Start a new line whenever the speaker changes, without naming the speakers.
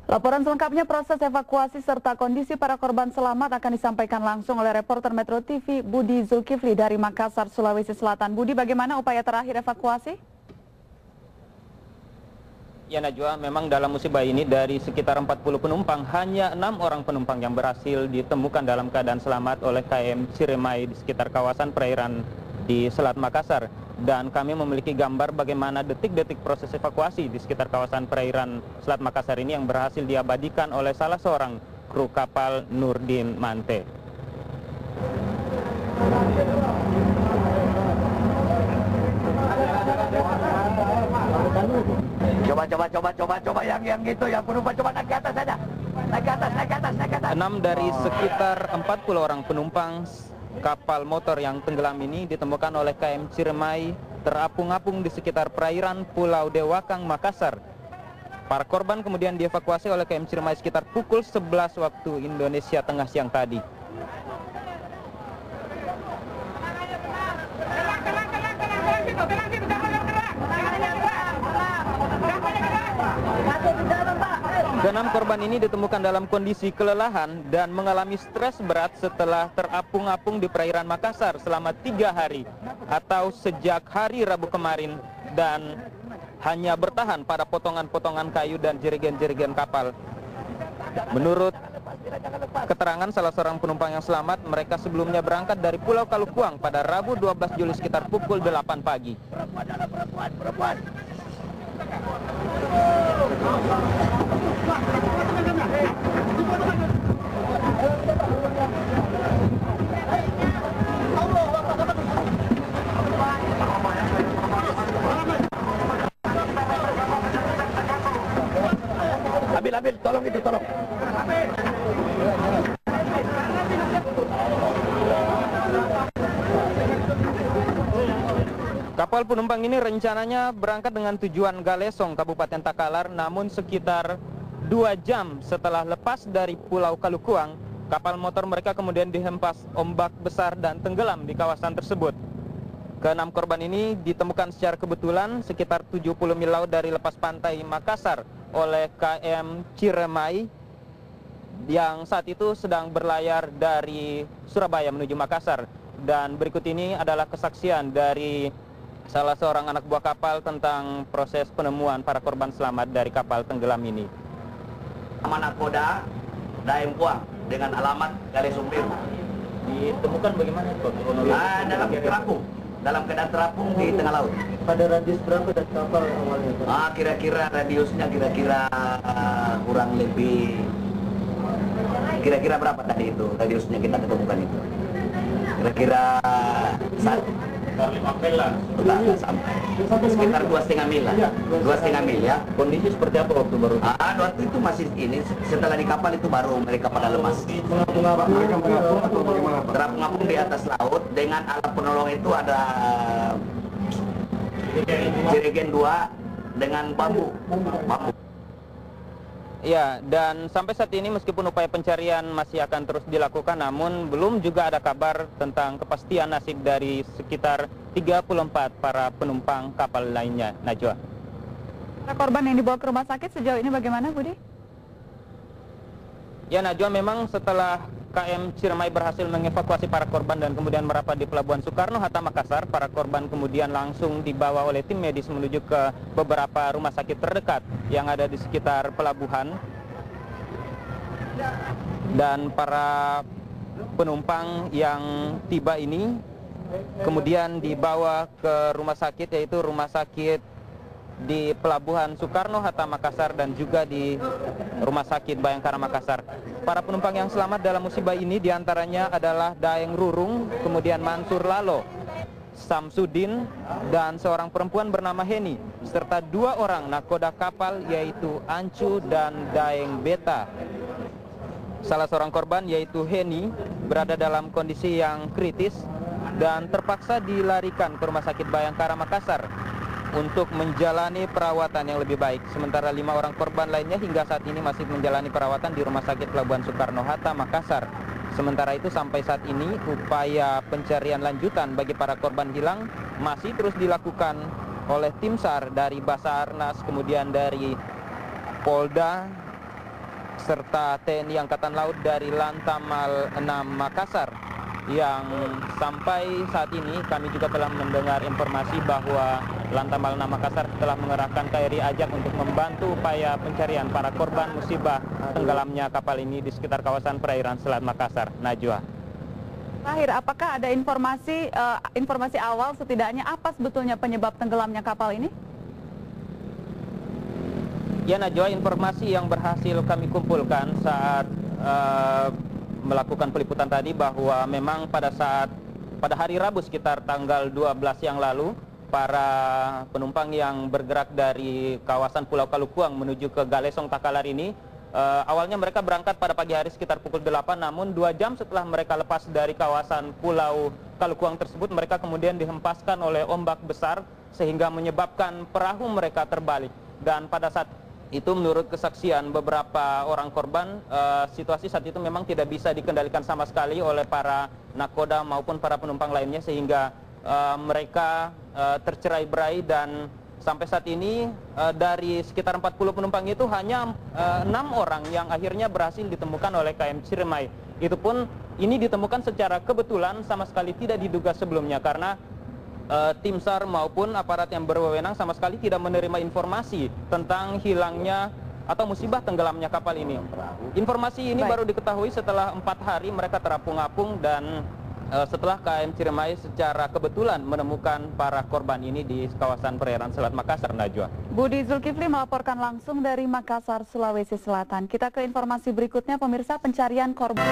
Laporan selengkapnya proses evakuasi serta kondisi para korban selamat akan disampaikan langsung oleh reporter Metro TV Budi Zulkifli dari Makassar, Sulawesi Selatan. Budi, bagaimana upaya terakhir evakuasi?
Ya Najwa, memang dalam musibah ini dari sekitar 40 penumpang, hanya 6 orang penumpang yang berhasil ditemukan dalam keadaan selamat oleh KM Ciremai di sekitar kawasan perairan di Selat Makassar. Dan kami memiliki gambar bagaimana detik-detik proses evakuasi di sekitar kawasan perairan Selat Makassar ini yang berhasil diabadikan oleh salah seorang kru kapal Nurdin Mante.
Coba yang gitu, yang penumpang coba naik ke atas saja. Naik ke atas.
6 dari sekitar 40 orang penumpang kapal motor yang tenggelam ini ditemukan oleh KM Ciremai terapung-apung di sekitar perairan Pulau Dewakang, Makassar. Para korban kemudian dievakuasi oleh KM Ciremai sekitar pukul 11 waktu Indonesia Tengah siang tadi. Keenam korban ini ditemukan dalam kondisi kelelahan dan mengalami stres berat setelah terapung-apung di perairan Makassar selama 3 hari atau sejak hari Rabu kemarin, dan hanya bertahan pada potongan-potongan kayu dan jerigen-jerigen kapal. Menurut keterangan salah seorang penumpang yang selamat, mereka sebelumnya berangkat dari Pulau Kalukuang pada Rabu 12 Juli sekitar pukul 8 pagi.
Ambil, tolong itu, tolong.
Kapal penumpang ini rencananya berangkat dengan tujuan Galesong, Kabupaten Takalar, namun sekitar 2 jam setelah lepas dari Pulau Kalukuang, kapal motor mereka kemudian dihempas ombak besar dan tenggelam di kawasan tersebut. Keenam korban ini ditemukan secara kebetulan sekitar 70 mil laut dari lepas pantai Makassar oleh KM Ciremai yang saat itu sedang berlayar dari Surabaya menuju Makassar. Dan berikut ini adalah kesaksian dari salah seorang anak buah kapal tentang proses penemuan para korban selamat dari kapal tenggelam ini.
Nakoda Daeng Puang dengan alamat Galesong Biru.
Ditemukan bagaimana?
Dalam keadaan terapung di tengah laut.
Pada radius berapa dari kapal awalnya?
Kira-kira radiusnya kurang lebih kira-kira berapa tadi itu radiusnya kita ketemukan itu? Kira-kira
5 mil lah.
Sampai sekitar 2,5 mil lah. 2,5 mil ya.
Kondisi seperti apa waktu baru?
Waktu itu masih ini, setelah di kapal itu baru mereka pada lemas.
Mengapung atau bagaimana, Pak?
Terapung-apung di atas laut dengan alat penolong itu ada jerigen 2 dengan bambu.
Ya, dan sampai saat ini meskipun upaya pencarian masih akan terus dilakukan, namun belum juga ada kabar tentang kepastian nasib dari sekitar 34 para penumpang kapal lainnya. Najwa.
Korban yang dibawa ke rumah sakit sejauh ini bagaimana, Budi?
Ya Najwa, memang setelah KM Ciremai berhasil mengevakuasi para korban dan kemudian merapat di Pelabuhan Soekarno-Hatta Makassar, para korban kemudian langsung dibawa oleh tim medis menuju ke beberapa rumah sakit terdekat yang ada di sekitar pelabuhan. Dan para penumpang yang tiba ini kemudian dibawa ke rumah sakit, yaitu rumah sakit di Pelabuhan Soekarno-Hatta Makassar dan juga di Rumah Sakit Bayangkara Makassar. Para penumpang yang selamat dalam musibah ini diantaranya adalah Daeng Rurung, kemudian Mansur Lalo, Samsudin, dan seorang perempuan bernama Heni, serta 2 orang nakoda kapal yaitu Ancu dan Daeng Beta. Salah seorang korban yaitu Heni berada dalam kondisi yang kritis dan terpaksa dilarikan ke Rumah Sakit Bayangkara Makassar untuk menjalani perawatan yang lebih baik. Sementara 5 orang korban lainnya hingga saat ini masih menjalani perawatan di Rumah Sakit Pelabuhan Soekarno-Hatta Makassar. Sementara itu sampai saat ini upaya pencarian lanjutan bagi para korban hilang masih terus dilakukan oleh tim SAR dari Basarnas, kemudian dari Polda, serta TNI Angkatan Laut dari Lantamal 6 Makassar, yang sampai saat ini kami juga telah mendengar informasi bahwa Lantamal 6 Makassar telah mengerahkan KRI Ajak untuk membantu upaya pencarian para korban musibah tenggelamnya kapal ini di sekitar kawasan perairan Selat Makassar. Najwa.
Terakhir, apakah ada informasi awal setidaknya apa sebetulnya penyebab tenggelamnya kapal ini?
Ya Najwa, informasi yang berhasil kami kumpulkan saat melakukan peliputan tadi bahwa memang pada hari Rabu sekitar tanggal 12 yang lalu, para penumpang yang bergerak dari kawasan Pulau Kalukuang menuju ke Galesong Takalar ini, awalnya mereka berangkat pada pagi hari sekitar pukul 8, namun 2 jam setelah mereka lepas dari kawasan Pulau Kalukuang tersebut, mereka kemudian dihempaskan oleh ombak besar sehingga menyebabkan perahu mereka terbalik. Dan pada saat itu menurut kesaksian beberapa orang korban, situasi saat itu memang tidak bisa dikendalikan sama sekali oleh para nakoda maupun para penumpang lainnya, sehingga mereka tercerai-berai. Dan sampai saat ini dari sekitar 40 penumpang itu hanya 6 orang yang akhirnya berhasil ditemukan oleh KM Ciremai. Itu pun ini ditemukan secara kebetulan, sama sekali tidak diduga sebelumnya, karena tim SAR maupun aparat yang berwenang sama sekali tidak menerima informasi tentang hilangnya atau musibah tenggelamnya kapal ini. Informasi ini baru diketahui setelah 4 hari mereka terapung-apung, dan setelah KM Ciremai secara kebetulan menemukan para korban ini di kawasan perairan Selat Makassar. Najwa.
Budi Zulkifli melaporkan langsung dari Makassar, Sulawesi Selatan. Kita ke informasi berikutnya, pemirsa. Pencarian korban